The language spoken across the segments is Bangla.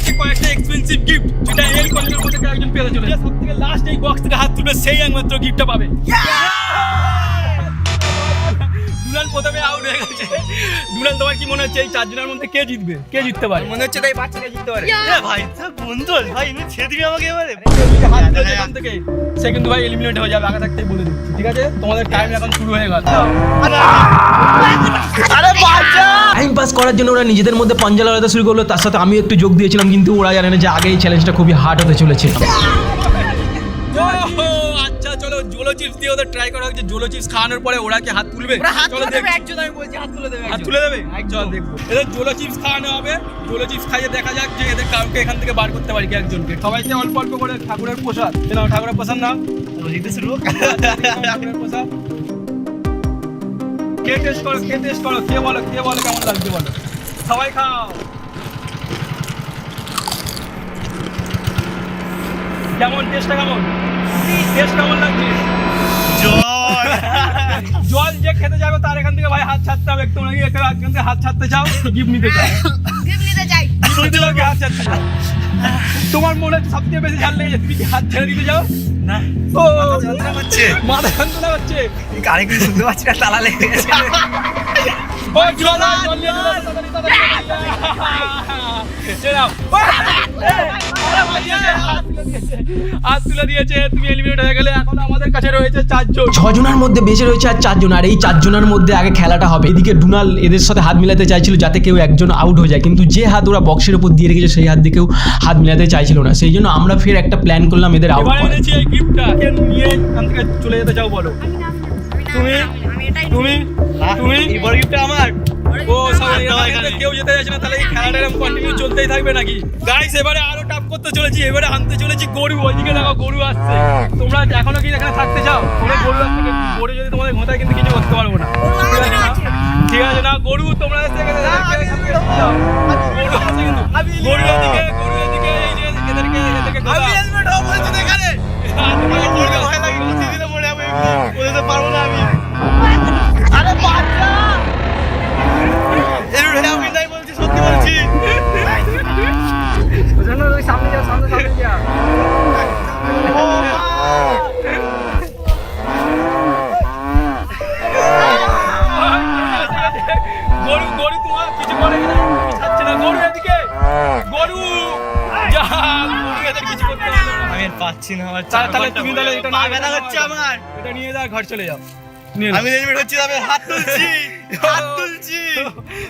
তোমাদেরকে কয়েকটা এক্সপেন্সিভ গিফট, যেটা এই কলেজের মধ্যে একজন পেতে চলেছে। সবথেকে লাস্ট এই বক্স থেকে হাত তুলবে সেই একমাত্র গিফটটা পাবে। দুলাল প্রথমে আউট হয়ে গেছে। দুলাল, তোমার কি মনে হচ্ছে এই চারজনের মধ্যে কে জিতবে, কে জিততে পারে? মনে হচ্ছে তাই বাচ্চাটা জিততে পারে। ভাই বন্ধু ভাই তুমি ছেড়ে দিবি আমাকে এবারে। হাত তুলে এখান থেকে সে কিন্তু ভাই এলিমিনেট হয়ে যাবে, আগে থাকতেই বলে দিচ্ছি, ঠিক আছে? তোমাদের টাইম এখন শুরু হয়ে গেল। আরে বাচ্চা টাইম পাস করার জন্য ওরা নিজেদের মধ্যে পাঞ্জা লড়াতে শুরু করলো, তার সাথে আমি একটু যোগ দিয়েছিলাম, কিন্তু ওরা জানে না যে আগে এই চ্যালেঞ্জটা খুবই হার্ড হতে চলেছে। আচ্ছা চলো, জোলো চিপস দিয়ে ওদের ট্রাই করা হচ্ছে। জোলো চিপস খাওয়ানোর পরে ওরা কি হাত তুলবে? চলো দেখ, একজন আমি বলছি হাত তুলে দেবে। হাত তুলে দেবে? চল দেখবো। এদের জোলো চিপস খাওয়ানো হবে। জোলো চিপস খাইয়ে দেখা যাক যে এদের কাউকে এখান থেকে বার করতে পারি কি একজনকে। সবাইকে অল্প অল্প করে ঠাকুরের প্রসাদ নাও, ঠাকুরের প্রসাদ নাও। ঠাকুরের প্রসাদ কে টেস্ট করো, কে টেস্ট করো, কে বলো কেমন লাগছে বলো। সবাই খাও। কেমন টেস্টটা, কেমন টেস্ট, কেমন লাগছে? জল যে খেতে যাবে তার এখান থেকে ভাই হাত ছাড়তে হবে। তোমরা কি এখান থেকে হাত ছাড়তে চাও? গিফট নিতে চাও? গিফট নিতে চাই। গিফট নিতে চাও কি হাত ছাড়তে চাও? তোমার মনে হচ্ছে সবথেকে বেশি ঝাল লেগেছে, তুমি কি হাত ছেড়ে দিতে চাও? না ও যন্ত্রণা হচ্ছে, মাথা যন্ত্রণা হচ্ছে। গাড়ি কিন্তু শুনতে পাচ্ছি না, তালা লেগে গেছে। ও জল জল নিয়ে চলে আসো, তাড়াতাড়ি। এই নাও। হাত তুলে দিয়েছে, তুমি এলিমিনেট হয়ে গেলে। এখন আমাদের কাছে রয়েছে 4 জন। 6 জনের মধ্যে বেঁচে রয়েছে আর 4 জন, আর এই 4 জনের মধ্যে আগে খেলাটা হবে। এদিকে ডুনাল এদের সাথে হাত মিলাতে চাইছিল যাতে কেউ একজন আউট হয়ে যায়, কিন্তু যে হাত ওরা বক্সের উপর দিয়ে রেখেছে সেই হাত দিয়ে কেউ হাত মিলাতে চাইছিল না। সেই জন্য আমরা ফের একটা প্ল্যান করলাম এদের আউট এবারে করার। এনেছি এই গিফটটা, কে নিয়ে এখান থেকে চলে যেতে চাও বলো? তুমি তুমি তুমি এই বড় গিফটটা আমার। ও সবাই এখানে কেউ যেতে যাচ্ছে না, তাহলে এই খেলাটা এরকম কন্টিনিউ চলতেই থাকবে নাকি? গাইস এবারে আরো টাফ করতে চলেছি। এবারে আনতে চলেছি গরু। ওইদিকে দেখো গরু আসছে। তোমরা এখনো কি এখানে থাকতে চাও? তোমরা গরু আসছে, গরু যদি তোমাদের ঘোঁটায় কিন্তু কিছু করতে পারবো না। ঠিক আছে না? গরু তোমরা এখান থেকে যাও। গরু আসছে কিন্তু, গরু এদিকে এই যে এদেরকে আমি হেলমেট হবো বলছি তো এখানে। পড়তে ভয় লাগে, সিঁড়িতে পড়ে আমি পড়তে পারবো না আমি। আরে বাচ্চা এর আমি নাই বলছি, সত্যি বলছি। সামনে যাও, সামনে যাও। গরু গরু তোমার কিছু করে না, ছাড়ছে না। গরু এদিকে, গরু যা, গরু এদের কিছু করতে পারলো না। আমি আর পাচ্ছি না, আমার তাহলে তুমি তাহলে এটা পা নিয়ে ব্যথা হচ্ছে আমার। এটা নিয়ে যাও, ঘর চলে যাও। নিয়ে নাও। আমি হেলমেট হচ্ছে, তবে হাত তুলছি, হাত তুলছি।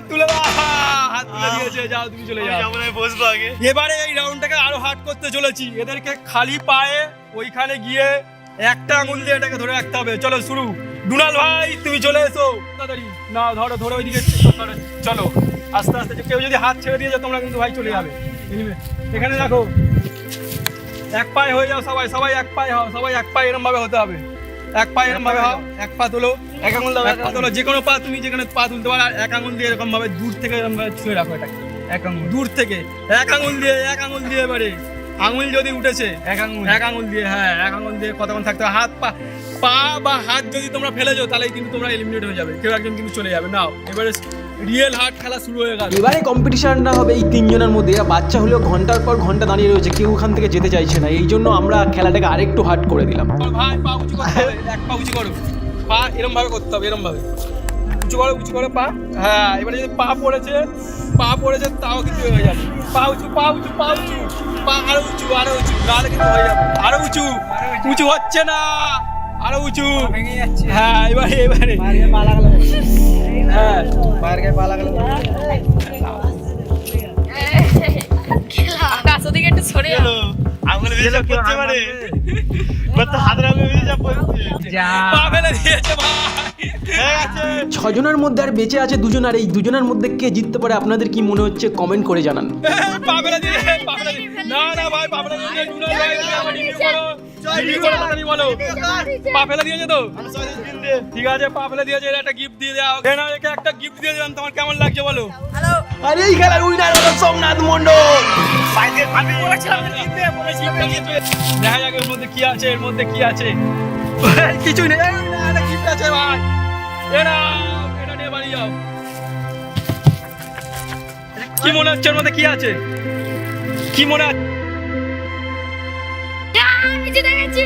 তুলে দাও, হাত তুলে দিয়েছে, যাও তুমি চলে যাও। আমি বসবো আগে। এবারে এই রাউন্ডটাকে আরো হার্ড করতে চলেছি। এদেরকে খালি পায়ে ওইখানে গিয়ে একটা আঙুল দিয়ে এটাকে ধরে রাখতে হবে। চলো শুরু। ডুনাল ভাই তুমি চলে এসো তাড়াতাড়ি। না ধরো, ধরে ওইদিকে চলো আস্তে আস্তে। কেউ যদি হাত ছেড়ে দিয়ে যায় তোমরা কিন্তু ভাই চলে যাবে। এখানে রাখো, এক পায়ে হয়ে যাও সবাই। সবাই এক পায়ে হও, সবাই এক পায়ে এরম ভাবে হতে হবে। এক পায়ে এরম ভাবে হও, এক পা তোলো, এক আঙুল দাও, এক পা তোলো। যে কোনো পা তুমি যেখানে পা তুলতে পারো, আর এক আঙুল দিয়ে এরকম ভাবে দূর থেকে এরকম ভাবে ছুঁয়ে রাখো এটাকে। এক আঙুল দূর থেকে, এক আঙুল দিয়ে এবারে আঙুল যদি উঠেছে এক আঙুল দিয়ে, হ্যাঁ এক আঙুল দিয়ে কতক্ষণ থাকতে হবে। হাত পা বা হাত যদি তোমরা ফেলে যাও তাহলে কিন্তু তোমরা এলিমিনেট হয়ে যাবে, কেউ একজন কিন্তু চলে যাবে। নাও এবারে রিয়েল হার্ড খেলা শুরু হয়ে গেল। এবারে কম্পিটিশনটা হবে এই 3 জনের মধ্যে। এরা বাচ্চা হলেও ঘন্টার পর ঘন্টা দাঁড়িয়ে রয়েছে, কেউ ওখান থেকে যেতে চাইছে না। এই জন্য আমরা খেলাটাকে আরেকটু হার্ড করে দিলাম। ভাই পা উঁচু করতে হবে, এক পা উঁচু করো, পা এরম ভাবে করতে হবে, এরম ভাবে উঁচু করো পা। হ্যাঁ এবারে যদি পা পড়েছে তাও কিন্তু হয়ে যাবে। পা উঁচু পা আরো উঁচু নাহলে কিন্তু হয়ে যাবে। আরো উঁচু হচ্ছে না, আরো উঁচু। হ্যাঁ এবারে হ্যাঁ বাইরে গিয়ে পা লাগালে আকাশ ওদিকে একটু সরে যাও। আঙুলে বেশি চাপ করতে পারে, বাট হাতের আঙুলে বেশি চাপ করছে। পা ফেলে দিয়েছে ভাই। 6 জনের মধ্যে আর বেঁচে আছে 2 জন, আর এই 2 জনের মধ্যে কে জিততে পারে আপনাদের কি মনে হচ্ছে কমেন্ট করে জানান। পা ফেলে দিয়ে না ভাই, পা ফেলে দিয়ে ডুনাল ভাই তুমি আমার রিভিউ করো, তাড়াতাড়ি বলো। পা ফেলে দিয়েছে তো? ঠিক আছে, পা ফেলে দিয়েছে, এর একটা গিফট দিয়ে দাও। একে একটা গিফট দিয়ে দিলাম, তোমার কেমন লাগছে বলো? হ্যালো। আর এই খেলার উইনার হলো সোমনাথ মণ্ডল। আমি বলেছিলাম দেখা যাক এর মধ্যে কি আছে, কিছুই নেই। একটা গিফট আছে ভাই, এটা নিয়ে বাড়ি যাও। কি মনে হচ্ছে এর মধ্যে কি আছে? কি মনে আছে? আমি জিতে গেছি।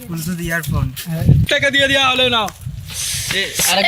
ব্লুটুথ ইয়ারফোন টাকা দিয়ে দেওয়া হলো না। আরে